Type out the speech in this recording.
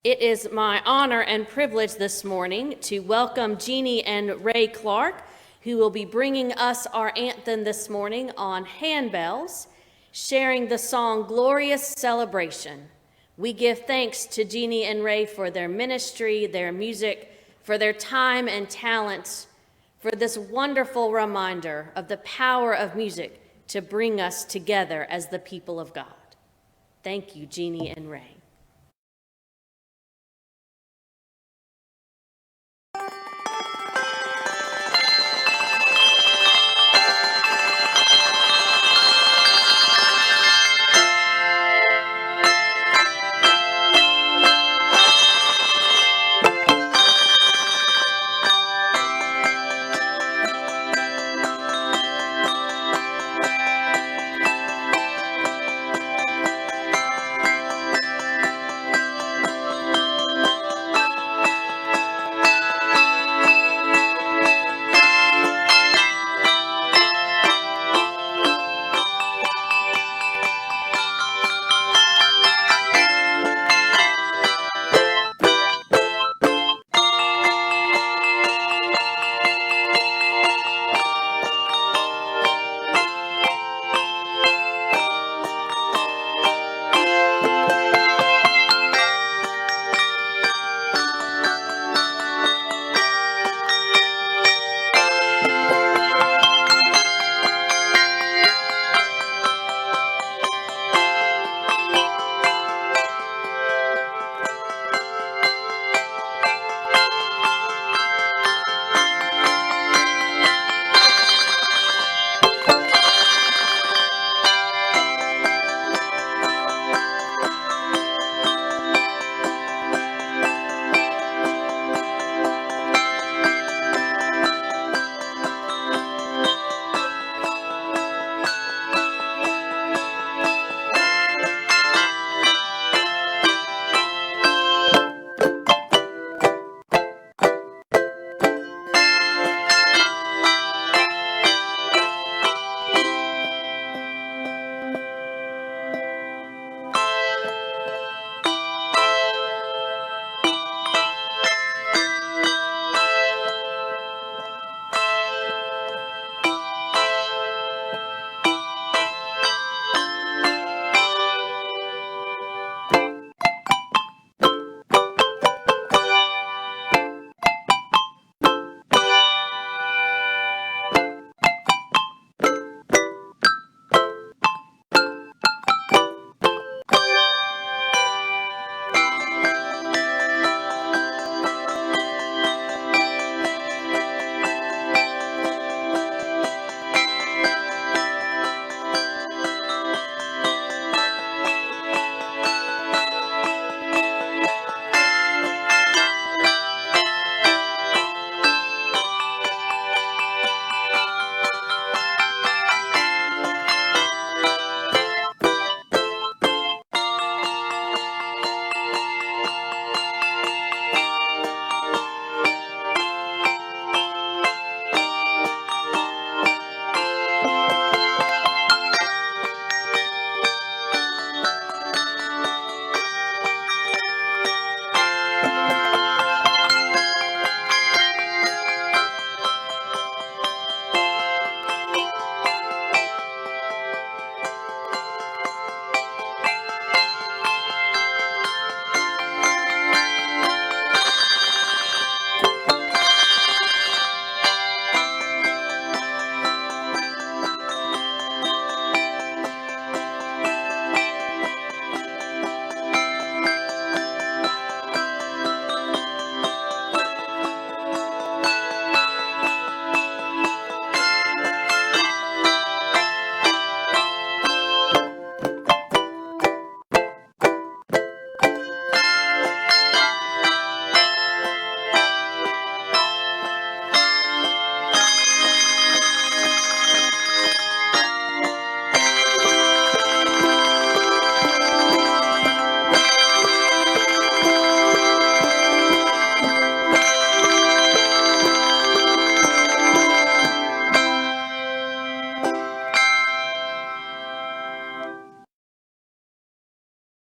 It is my honor and privilege this morning to welcome Jeanne and Ray Clark, who will be bringing us our anthem this morning on handbells, sharing the song Glorious Celebration. We give thanks to Jeanne and Ray for their ministry, their music, for their time and talents, for this wonderful reminder of the power of music to bring us together as the people of God. Thank you, Jeanne and Ray.